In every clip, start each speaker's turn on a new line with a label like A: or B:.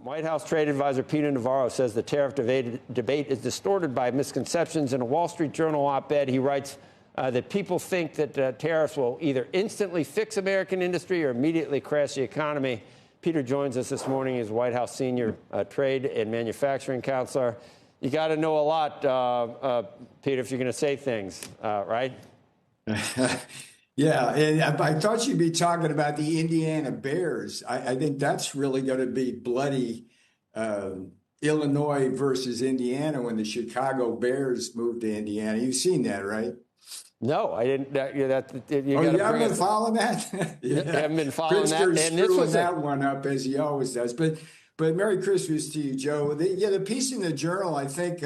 A: White House trade advisor Peter Navarro says the tariff debate is distorted by misconceptions. In a Wall Street Journal op-ed, he writes that people think that tariffs will either instantly fix American industry or immediately crash the economy. Peter joins us this morning as White House senior trade and manufacturing counselor. You got to know a lot, Peter, if you're going to say things, right?
B: Yeah, and I thought you'd be talking about the Indiana Bears. I think that's really going to be bloody Illinois versus Indiana when the Chicago Bears moved to Indiana. You've seen that, right?
A: No, I didn't. You
B: haven't been following that?
A: Yeah. You haven't been following that?
B: And this was that one up as he always does. But Merry Christmas to you, Joe. The piece in the Journal, I think,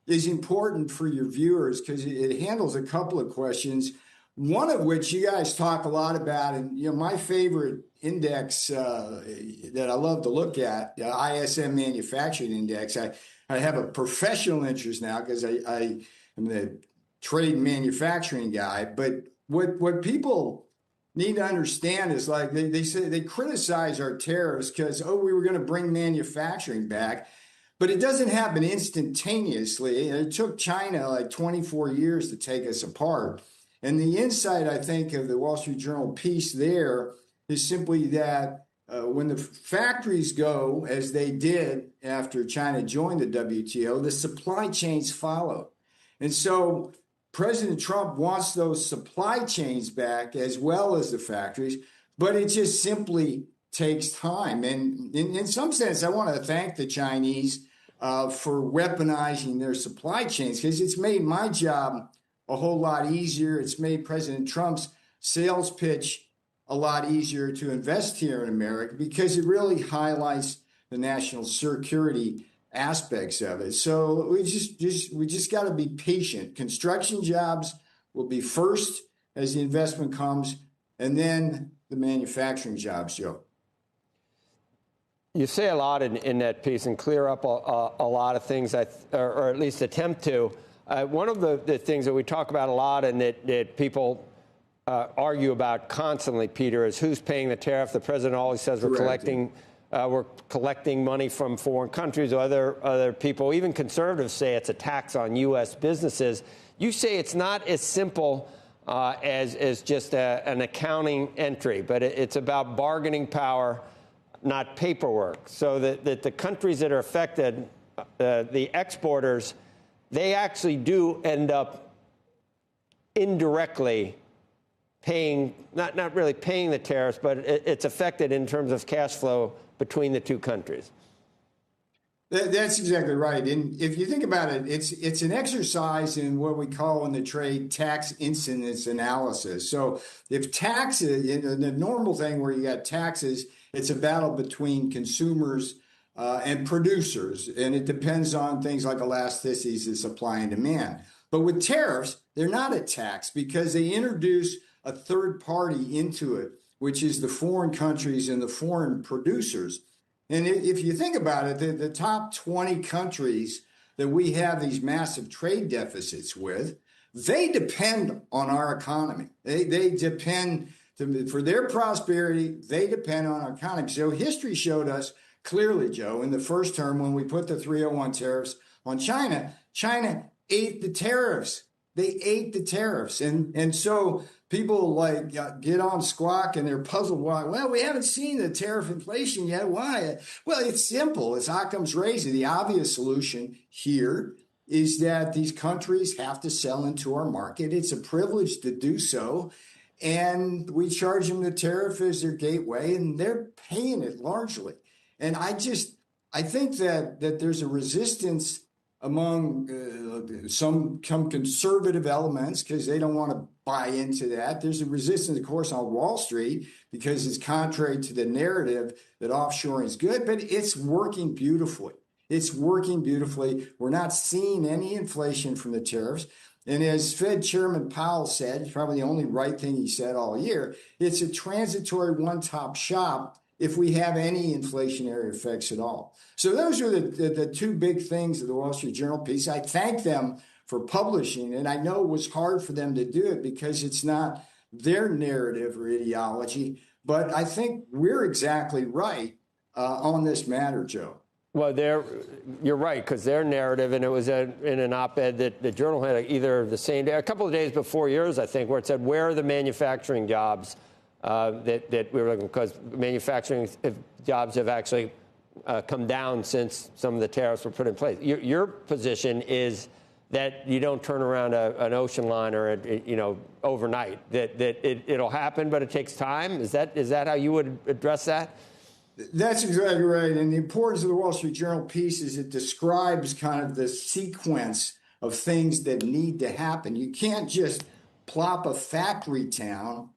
B: is important for your viewers because it handles a couple of questions. One of which you guys talk a lot about, and my favorite index that I love to look at, the ISM Manufacturing Index. I have a professional interest now because I am the trade and manufacturing guy. But what people need to understand is like they say they criticize our tariffs because we were going to bring manufacturing back, but it doesn't happen instantaneously. It took China like 24 years to take us apart. And the insight, I think, of the Wall Street Journal piece there is simply that when the factories go, as they did after China joined the WTO, the supply chains follow. And so President Trump wants those supply chains back as well as the factories, but it just simply takes time. And in some sense, I want to thank the Chinese for weaponizing their supply chains because it's made my job a whole lot easier. It's made President Trump's sales pitch a lot easier to invest here in America because it really highlights the national security aspects of it. So we just got to be patient. Construction jobs will be first as the investment comes, and then the manufacturing jobs, Joe.
A: You say a lot in that piece and clear up a lot of things, or at least attempt to. One of the things that we talk about a lot and that people argue about constantly, Peter, is who's paying the tariff. The president always says we're collecting money from foreign countries or other people. Even conservatives say it's a tax on U.S. businesses. You say it's not as simple as just an accounting entry, but it's about bargaining power, not paperwork. So that the countries that are affected, the exporters, they actually do end up indirectly paying, not really paying the tariffs, but it's affected in terms of cash flow between the two countries.
B: That's exactly right. And if you think about it, it's an exercise in what we call in the trade tax incidence analysis. So if taxes, the normal thing where you got taxes, it's a battle between consumers and producers, and it depends on things like elasticities of supply and demand. But with tariffs, they're not a tax because they introduce a third party into it, which is the foreign countries and the foreign producers. And if you think about it, the top 20 countries that we have these massive trade deficits with, they depend on our economy. They depend, for their prosperity, they depend on our economy. So history showed us clearly, Joe, in the first term when we put the 301 tariffs on China, China ate the tariffs. They ate the tariffs. And so people like get on Squawk and they're puzzled why. Well, we haven't seen the tariff inflation yet. Why? Well, it's simple. It's Occam's razor. The obvious solution here is that these countries have to sell into our market. It's a privilege to do so. And we charge them the tariff as their gateway, and they're paying it largely. And I think that there's a resistance among some conservative elements because they don't want to buy into that. There's a resistance, of course, on Wall Street because it's contrary to the narrative that offshoring is good, but it's working beautifully. It's working beautifully. We're not seeing any inflation from the tariffs. And as Fed Chairman Powell said, it's probably the only right thing he said all year, it's a transitory one-stop shop if we have any inflationary effects at all. So those are the two big things of the Wall Street Journal piece. I thank them for publishing it. I know it was hard for them to do it because it's not their narrative or ideology, but I think we're exactly right on this matter, Joe.
A: Well, you're right, because their narrative, and it was in an op-ed that the Journal had either the same day, a couple of days before yours, I think, where it said, where are the manufacturing jobs that we were looking, because manufacturing jobs have actually come down since some of the tariffs were put in place. Your position is that you don't turn around an ocean liner, overnight. That it'll happen, but it takes time. Is that how you would address that?
B: That's exactly right. And the importance of the Wall Street Journal piece is it describes kind of the sequence of things that need to happen. You can't just plop a factory down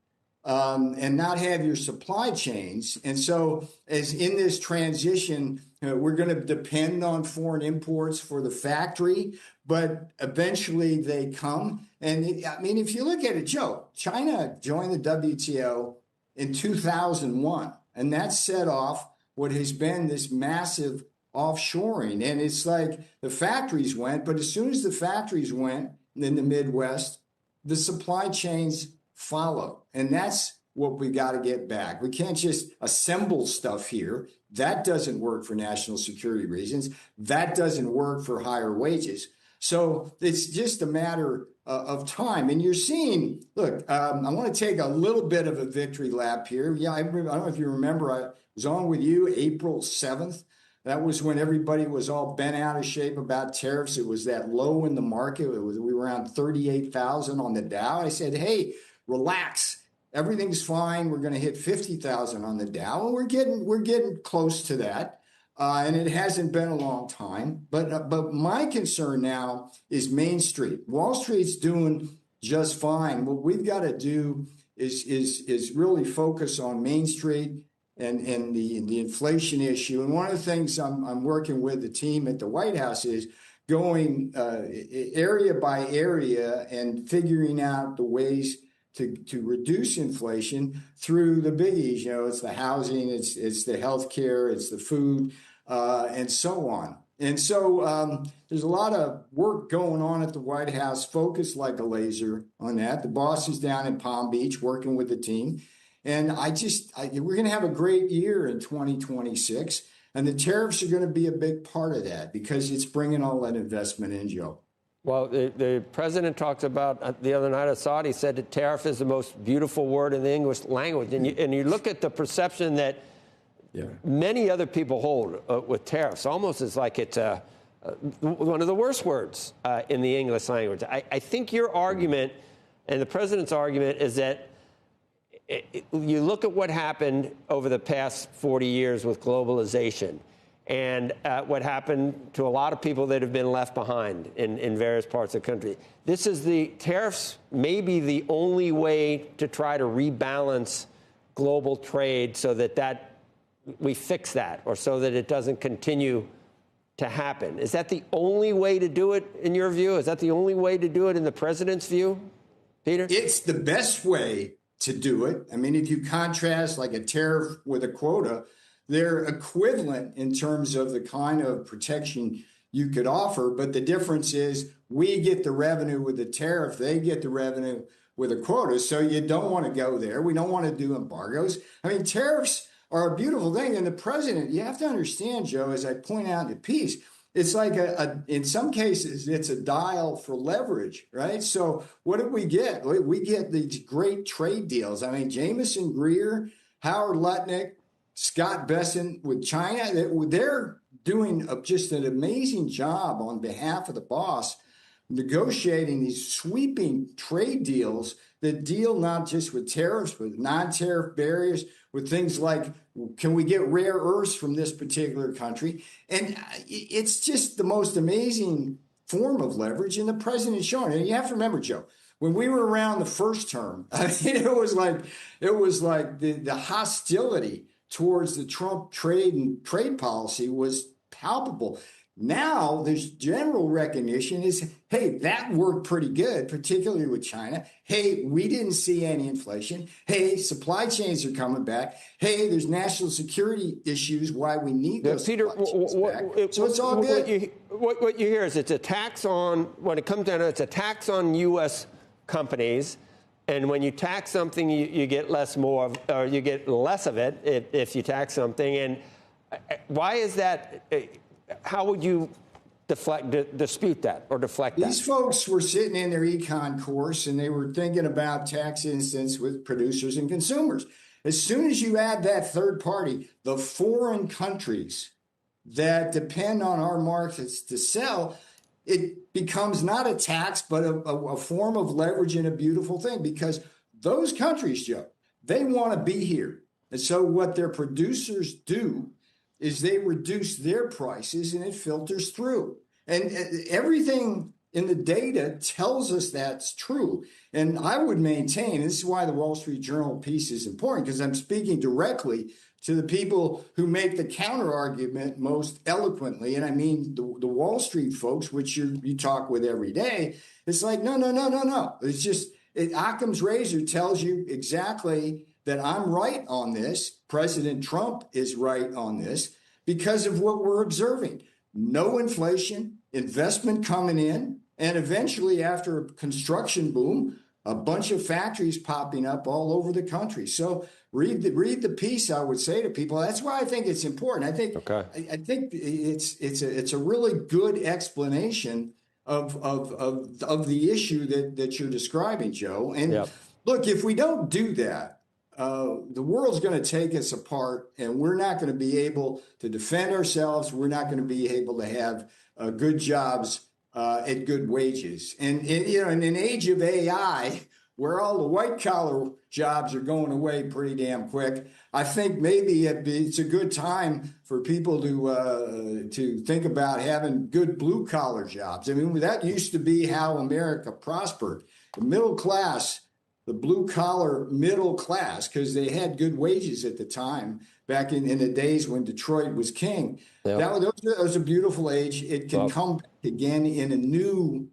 B: and not have your supply chains. And so as in this transition, we're going to depend on foreign imports for the factory, but eventually they come. And if you look at it, Joe, China joined the WTO in 2001. And that set off what has been this massive offshoring. And it's like the factories went, but as soon as the factories went in the Midwest, the supply chains follow. And that's what we got to get back. We can't just assemble stuff here. That doesn't work for national security reasons. That doesn't work for higher wages. So it's just a matter of time. And you're seeing, look, I want to take a little bit of a victory lap here. Yeah, I don't know if you remember, I was on with you April 7th. That was when everybody was all bent out of shape about tariffs. It was that low in the market. We were around 38,000 on the Dow. I said, hey, relax. Everything's fine. We're going to hit 50,000 on the Dow. And we're getting close to that. And it hasn't been a long time. But my concern now is Main Street. Wall Street's doing just fine. What we've got to do is really focus on Main Street and the inflation issue. And one of the things I'm working with the team at the White House is going area by area and figuring out the ways to reduce inflation through the biggies. It's the housing, it's the healthcare, it's the food, and so on. And so there's a lot of work going on at the White House, focused like a laser on that. The boss is down in Palm Beach working with the team. And we're going to have a great year in 2026. And the tariffs are going to be a big part of that because it's bringing all that investment in, Joe.
A: Well, the president talked about the other night, Assad, he said that tariff is the most beautiful word in the English language. And you look at the perception that many other people hold with tariffs, almost as like it's one of the worst words in the English language. I think your argument and the president's argument is that you look at what happened over the past 40 years with globalization and what happened to a lot of people that have been left behind in various parts of the country. This is the tariffs may be the only way to try to rebalance global trade so that we fix that, or so that it doesn't continue to happen. Is that the only way to do it in your view? Is that the only way to do it in the president's view, Peter?
B: It's the best way to do it. I mean, if you contrast like a tariff with a quota, they're equivalent in terms of the kind of protection you could offer. But the difference is we get the revenue with the tariff, they get the revenue with a quota. So you don't want to go there. We don't want to do embargoes. I mean, tariffs are a beautiful thing. And the president, you have to understand, Joe, as I point out in the piece, it's like in some cases, it's a dial for leverage, right? So what did we get? We get these great trade deals. I mean, Jameson Greer, Howard Lutnick, Scott Bessent with China, they're doing just an amazing job on behalf of the boss, negotiating these sweeping trade deals that deal not just with tariffs, but non-tariff barriers, with things like, can we get rare earths from this particular country? And it's just the most amazing form of leverage, and the president's showing it. And you have to remember, Joe, when we were around the first term, I mean, it was like the hostility towards the Trump trade policy was palpable. Now there's general recognition is, hey, that worked pretty good, particularly with China. Hey, we didn't see any inflation. Hey, supply chains are coming back. Hey, there's national security issues why we need those
A: Peter,
B: supply chains back. So it's all good.
A: What you hear is it's a tax on, when it comes down to it, it's a tax on U.S. companies. And when you tax something, you get less of it if you tax something. And Why is that? How would you dispute that or deflect that?
B: These folks were sitting in their econ course and they were thinking about tax incidence with producers and consumers. As soon as you add that third party, the foreign countries that depend on our markets to sell, it becomes not a tax, but a form of leverage and a beautiful thing, because those countries, Joe, they want to be here. And so what their producers do is they reduce their prices and it filters through. And everything in the data tells us that's true. And I would maintain, this is why the Wall Street Journal piece is important, because I'm speaking directly to the people who make the counter argument most eloquently. And I mean, the Wall Street folks, which you talk with every day. It's like, no. It's just, Occam's razor tells you exactly that I'm right on this. President Trump is right on this because of what we're observing. No inflation, investment coming in, and eventually after a construction boom, a bunch of factories popping up all over the country. So read the piece, I would say to people. That's why I think it's important. I think it's a really good explanation of the issue that you're describing, Joe. And look, if we don't do that, the world's going to take us apart, and we're not going to be able to defend ourselves. We're not going to be able to have good jobs at good wages. And in an age of AI, where all the white collar jobs are going away pretty damn quick, I think maybe it's a good time for people to think about having good blue collar jobs. I mean, that used to be how America prospered. The middle class, the blue collar middle class, because they had good wages at the time back in the days when Detroit was king. Yep. That was a beautiful age. It can come back again in a new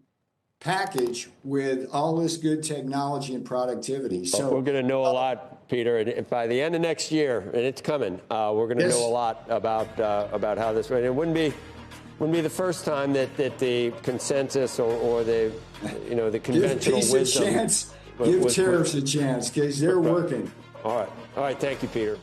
B: package with all this good technology and productivity. So
A: we're going to know a lot, Peter, and by the end of next year, and it's coming, we're going to know a lot about how this went. It wouldn't be the first time that the consensus or the conventional wisdom.
B: Give tariffs a chance, because they're working.
A: All right. Thank you, Peter.